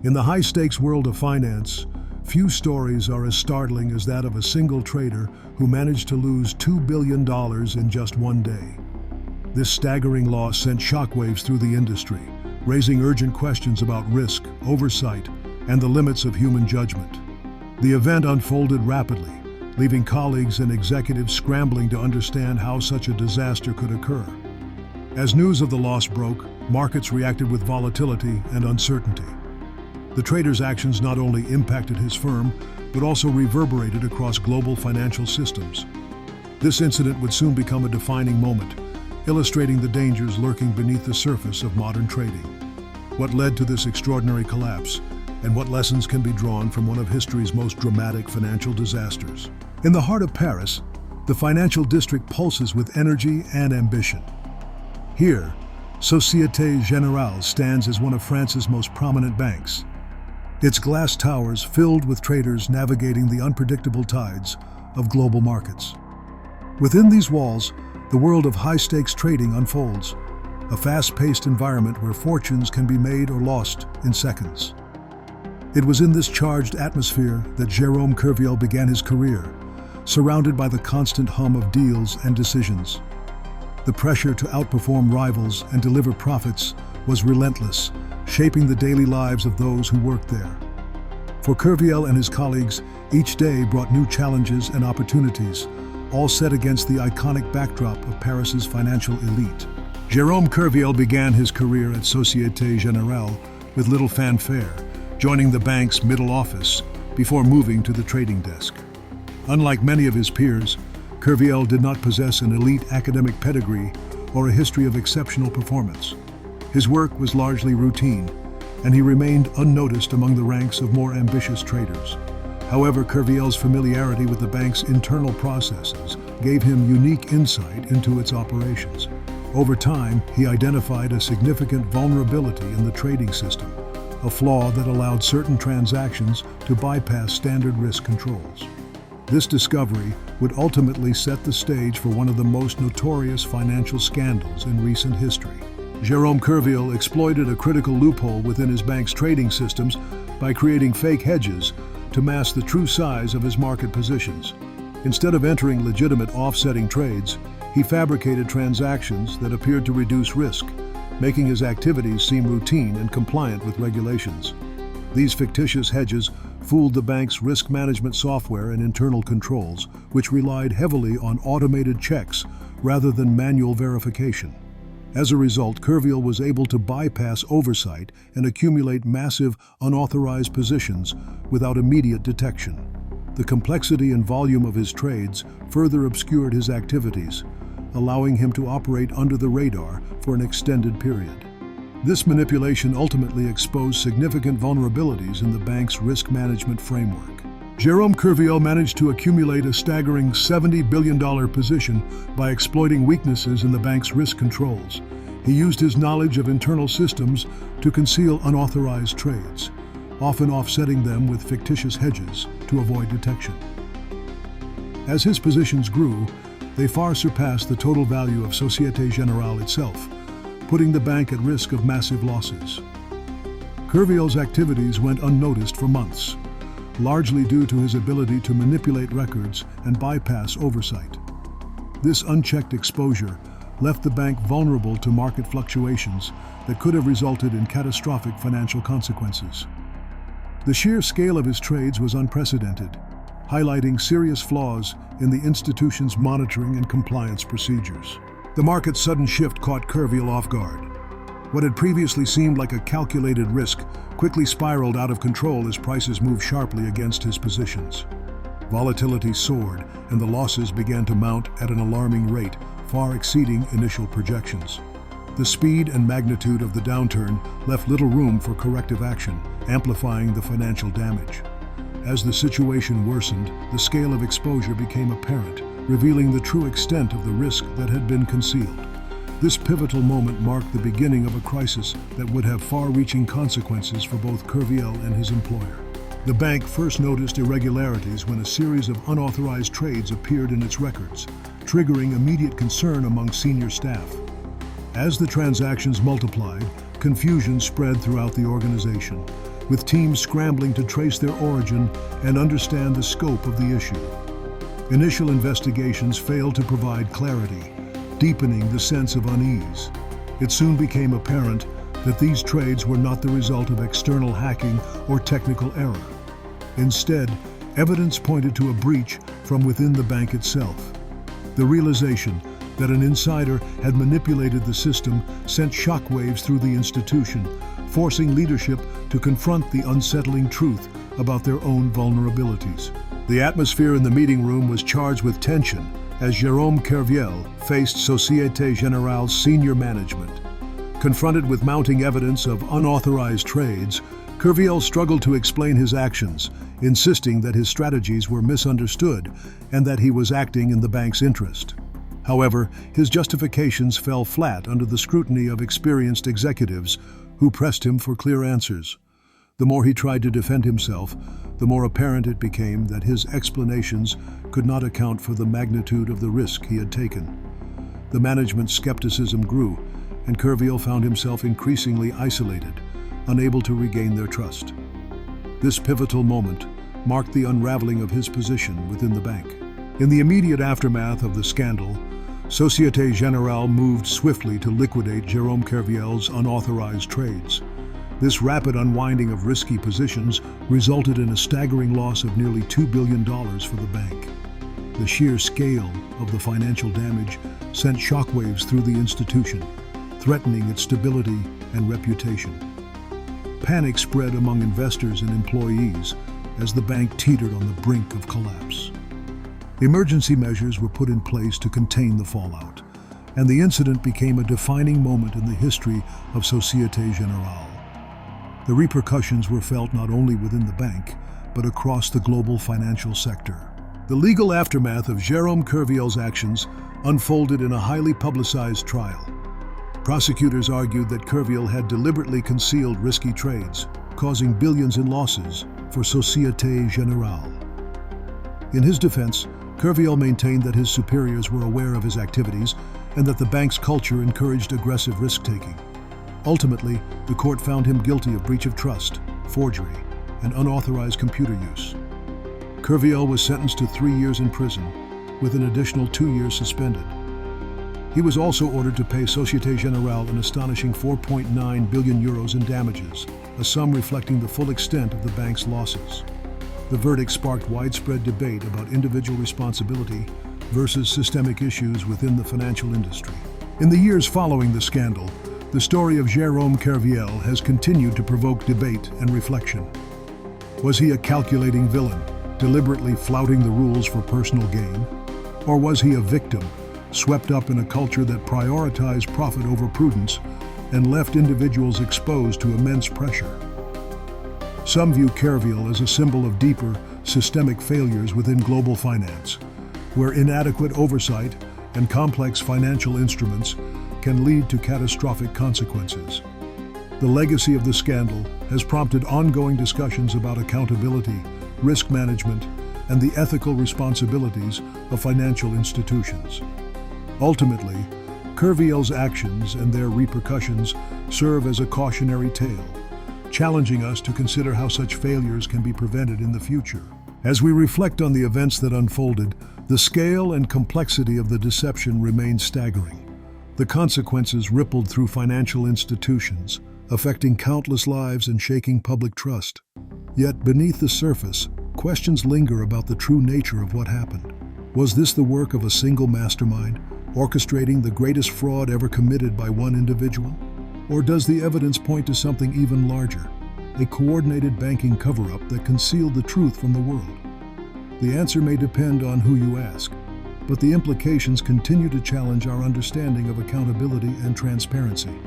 In the high-stakes world of finance, few stories are as startling as that of a single trader who managed to lose $2 billion in just one day. This staggering loss sent shockwaves through the industry, raising urgent questions about risk, oversight, and the limits of human judgment. The event unfolded rapidly, leaving colleagues and executives scrambling to understand how such a disaster could occur. As news of the loss broke, markets reacted with volatility and uncertainty. The trader's actions not only impacted his firm, but also reverberated across global financial systems. This incident would soon become a defining moment, illustrating the dangers lurking beneath the surface of modern trading. What led to this extraordinary collapse, and what lessons can be drawn from one of history's most dramatic financial disasters? In the heart of Paris, the financial district pulses with energy and ambition. Here, Société Générale stands as one of France's most prominent banks. Its glass towers filled with traders navigating the unpredictable tides of global markets. Within these walls, the world of high-stakes trading unfolds, a fast-paced environment where fortunes can be made or lost in seconds. It was in this charged atmosphere that Jérôme Kerviel began his career, surrounded by the constant hum of deals and decisions. The pressure to outperform rivals and deliver profits was relentless, shaping the daily lives of those who worked there. For Kerviel and his colleagues, each day brought new challenges and opportunities, all set against the iconic backdrop of Paris's financial elite. Jérôme Kerviel began his career at Société Générale with little fanfare, joining the bank's middle office before moving to the trading desk. Unlike many of his peers, Kerviel did not possess an elite academic pedigree or a history of exceptional performance. His work was largely routine, and he remained unnoticed among the ranks of more ambitious traders. However, Kerviel's familiarity with the bank's internal processes gave him unique insight into its operations. Over time, he identified a significant vulnerability in the trading system, a flaw that allowed certain transactions to bypass standard risk controls. This discovery would ultimately set the stage for one of the most notorious financial scandals in recent history. Jérôme Kerviel exploited a critical loophole within his bank's trading systems by creating fake hedges to mask the true size of his market positions. Instead of entering legitimate offsetting trades, he fabricated transactions that appeared to reduce risk, making his activities seem routine and compliant with regulations. These fictitious hedges fooled the bank's risk management software and internal controls, which relied heavily on automated checks rather than manual verification. As a result, Kerviel was able to bypass oversight and accumulate massive, unauthorized positions without immediate detection. The complexity and volume of his trades further obscured his activities, allowing him to operate under the radar for an extended period. This manipulation ultimately exposed significant vulnerabilities in the bank's risk management framework. Jérôme Kerviel managed to accumulate a staggering $70 billion position by exploiting weaknesses in the bank's risk controls. He used his knowledge of internal systems to conceal unauthorized trades, often offsetting them with fictitious hedges to avoid detection. As his positions grew, they far surpassed the total value of Société Générale itself, putting the bank at risk of massive losses. Kerviel's activities went unnoticed for months, largely due to his ability to manipulate records and bypass oversight. This unchecked exposure left the bank vulnerable to market fluctuations that could have resulted in catastrophic financial consequences. The sheer scale of his trades was unprecedented, highlighting serious flaws in the institution's monitoring and compliance procedures. The market's sudden shift caught Kerviel off guard. What had previously seemed like a calculated risk quickly spiraled out of control as prices moved sharply against his positions. Volatility soared, and the losses began to mount at an alarming rate, far exceeding initial projections. The speed and magnitude of the downturn left little room for corrective action, amplifying the financial damage. As the situation worsened, the scale of exposure became apparent, revealing the true extent of the risk that had been concealed. This pivotal moment marked the beginning of a crisis that would have far-reaching consequences for both Kerviel and his employer. The bank first noticed irregularities when a series of unauthorized trades appeared in its records, triggering immediate concern among senior staff. As the transactions multiplied, confusion spread throughout the organization, with teams scrambling to trace their origin and understand the scope of the issue. Initial investigations failed to provide clarity, deepening the sense of unease. It soon became apparent that these trades were not the result of external hacking or technical error. Instead, evidence pointed to a breach from within the bank itself. The realization that an insider had manipulated the system sent shockwaves through the institution, forcing leadership to confront the unsettling truth about their own vulnerabilities. The atmosphere in the meeting room was charged with tension as Jérôme Kerviel faced Société Générale's senior management. Confronted with mounting evidence of unauthorized trades, Kerviel struggled to explain his actions, insisting that his strategies were misunderstood and that he was acting in the bank's interest. However, his justifications fell flat under the scrutiny of experienced executives who pressed him for clear answers. The more he tried to defend himself, the more apparent it became that his explanations could not account for the magnitude of the risk he had taken. The management's skepticism grew, and Kerviel found himself increasingly isolated, unable to regain their trust. This pivotal moment marked the unraveling of his position within the bank. In the immediate aftermath of the scandal, Société Générale moved swiftly to liquidate Jérôme Kerviel's unauthorized trades. This rapid unwinding of risky positions resulted in a staggering loss of nearly $2 billion for the bank. The sheer scale of the financial damage sent shockwaves through the institution, threatening its stability and reputation. Panic spread among investors and employees as the bank teetered on the brink of collapse. Emergency measures were put in place to contain the fallout, and the incident became a defining moment in the history of Société Générale. The repercussions were felt not only within the bank, but across the global financial sector. The legal aftermath of Jérôme Kerviel's actions unfolded in a highly publicized trial. Prosecutors argued that Kerviel had deliberately concealed risky trades, causing billions in losses for Société Générale. In his defense, Kerviel maintained that his superiors were aware of his activities and that the bank's culture encouraged aggressive risk-taking. Ultimately, the court found him guilty of breach of trust, forgery, and unauthorized computer use. Kerviel was sentenced to 3 years in prison, with an additional 2 years suspended. He was also ordered to pay Société Générale an astonishing €4.9 billion in damages, a sum reflecting the full extent of the bank's losses. The verdict sparked widespread debate about individual responsibility versus systemic issues within the financial industry. In the years following the scandal, the story of Jérôme Kerviel has continued to provoke debate and reflection. Was he a calculating villain, deliberately flouting the rules for personal gain? Or was he a victim, swept up in a culture that prioritized profit over prudence and left individuals exposed to immense pressure? Some view Kerviel as a symbol of deeper, systemic failures within global finance, where inadequate oversight and complex financial instruments can lead to catastrophic consequences. The legacy of the scandal has prompted ongoing discussions about accountability, risk management, and the ethical responsibilities of financial institutions. Ultimately, Kerviel's actions and their repercussions serve as a cautionary tale, challenging us to consider how such failures can be prevented in the future. As we reflect on the events that unfolded, the scale and complexity of the deception remain staggering. The consequences rippled through financial institutions, affecting countless lives and shaking public trust. Yet beneath the surface, questions linger about the true nature of what happened. Was this the work of a single mastermind, orchestrating the greatest fraud ever committed by one individual? Or does the evidence point to something even larger, a coordinated banking cover-up that concealed the truth from the world? The answer may depend on who you ask, but the implications continue to challenge our understanding of accountability and transparency.